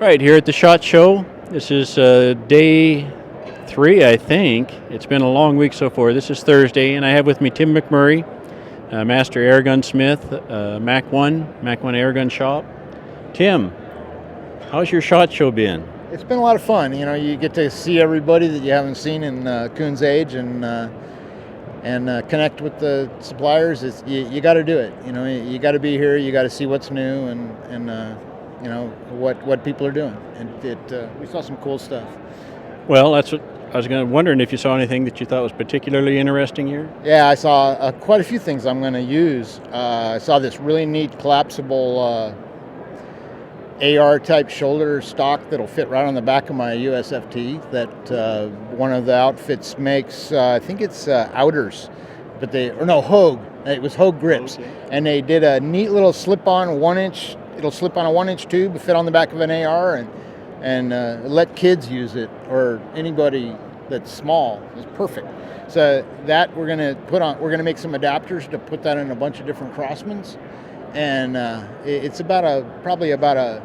Right, here at the SHOT Show. This is day 3, I think. It's been a long week so far. This is Thursday, and I have with me Tim McMurray, Master Airgun Smith, Mac1 Airgun Shop. Tim, how's your SHOT Show been? It's been a lot of fun. You know, you get to see everybody that you haven't seen in Coon's age and connect with the suppliers. You got to do it. You know, you got to be here. You got to see what's new and you know what people are doing. And we saw some cool stuff. Well, that's what I was wondering if you saw anything that you thought was particularly interesting here. Yeah, I saw quite a few things I'm going to use. I saw this really neat collapsible AR type shoulder stock that'll fit right on the back of my USFT that one of the outfits makes. I think it's Outers, but Hogue. It was Hogue grips, okay. And they did a neat little slip-on 1-inch. It'll slip on a 1-inch tube, fit on the back of an AR, and let kids use it or anybody that's small. It's perfect. So that we're gonna put on. We're gonna make some adapters to put that in a bunch of different Crossmans, and it's probably about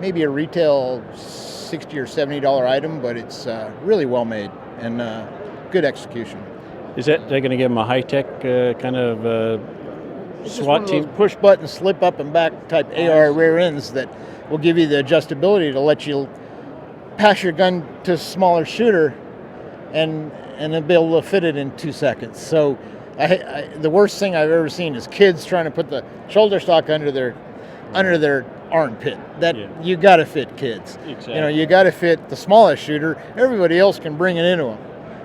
maybe a retail $60 or $70 item, but it's really well made and good execution. Is that they're going to give them a high-tech kind of SWAT team? Push button, slip up and back type AR rear ends that will give you the adjustability to let you pass your gun to a smaller shooter and then be able to fit it in 2 seconds. So the worst thing I've ever seen is kids trying to put the shoulder stock under their armpit. You got to fit kids. Exactly. You know, you got to fit the smallest shooter. Everybody else can bring it into them.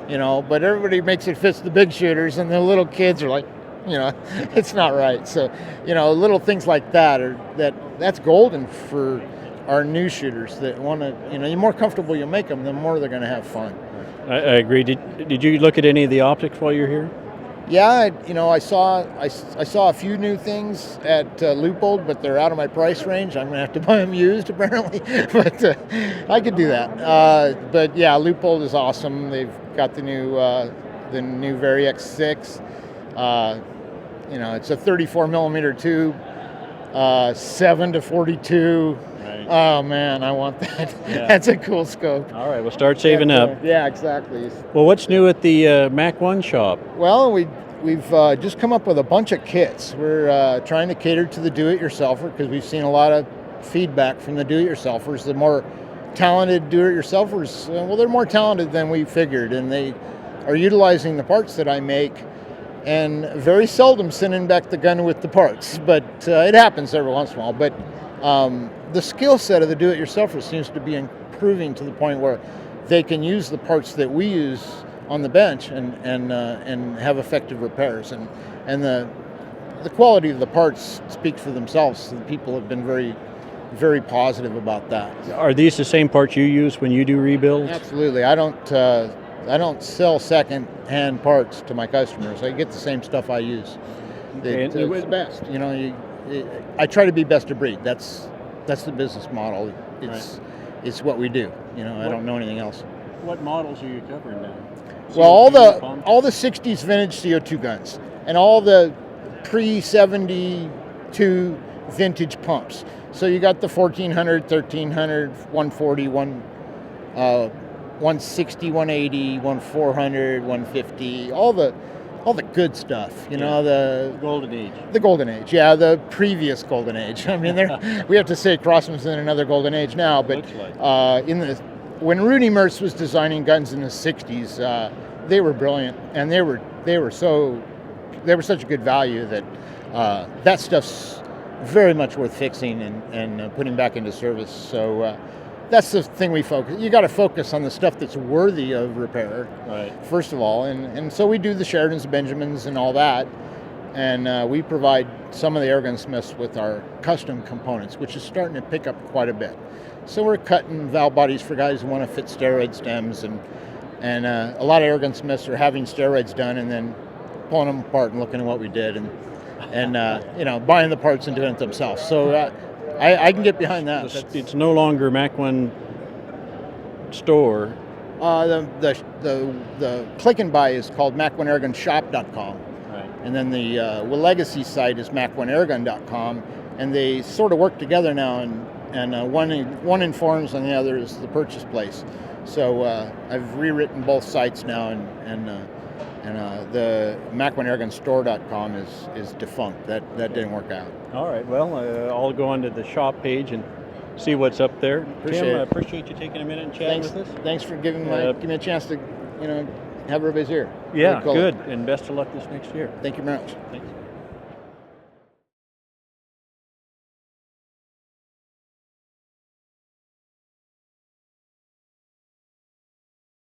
You know, but everybody makes it fits the big shooters, and the little kids are like, you know, it's not right. So, you know, little things like that's golden for our new shooters that want to. You know, the more comfortable you make them, the more they're going to have fun. I agree. Did you look at any of the optics while you're here? Yeah, I saw a few new things at Leupold, but they're out of my price range. I'm going to have to buy them used, apparently, but I could do that. But yeah, Leupold is awesome. They've got the new Variex 6. You know, it's a 34 millimeter tube, 7 to 42. Right. Oh man, I want that. Yeah. That's a cool scope. All right, we'll start saving up. Yeah, exactly. Well, what's new at the Mac1 shop? Well, we've just come up with a bunch of kits. We're trying to cater to the do-it-yourselfer because we've seen a lot of feedback from the do-it-yourselfers. The more talented do-it-yourselfers, well, they're more talented than we figured, and they are utilizing the parts that I make and very seldom sending back the gun with the parts. But it happens every once in a while. But the skill set of the do-it-yourselfer seems to be improving to the point where they can use the parts that we use on the bench and have effective repairs. And the quality of the parts speaks for themselves. The people have been very, very positive about that. Are these the same parts you use when you do rebuilds? Absolutely. I don't sell second-hand parts to my customers. I get the same stuff I use. It's the best. You know, I try to be best of breed. That's the business model. It's what we do. You know, I don't know anything else. What models are you covering now? Well, all the 60s vintage CO2 guns and all the pre-72 vintage pumps. So you got the 1400, 1300, 140, 160, 180, 1400, 150, all the good stuff, you know, the golden age. The golden age, yeah, the previous golden age. I mean, we have to say Crossman's in another golden age now, but when Rudy Mertz was designing guns in the 60s, they were brilliant, and they were such a good value that that stuff's very much worth fixing and putting back into service. So that's the thing we focus. You got to focus on the stuff that's worthy of repair, right? First of all, and so we do the Sheridans, Benjamins, and all that, and we provide some of the airgun smiths with our custom components, which is starting to pick up quite a bit. So we're cutting valve bodies for guys who want to fit steroid stems, and a lot of airgun smiths are having steroids done and then pulling them apart and looking at what we did and you know, buying the parts and doing it themselves. So I can get behind that. It's no longer Mac1 store. The click and buy is called Mac1AirgunShop.com. Right. And then the legacy site is Mac1Airgun.com. And they sort of work together now, and and one informs and the other is the purchase place. So I've rewritten both sites now, and the Mac1AirgunStore.com is defunct. That didn't work out. All right. Well, I'll go onto the shop page and see what's up there. Appreciate Tim, it. I appreciate you taking a minute and chatting with us. Thanks for giving me a chance to have everybody's here. Yeah, Very cool. good. And best of luck this next year. Thank you very much. Thanks.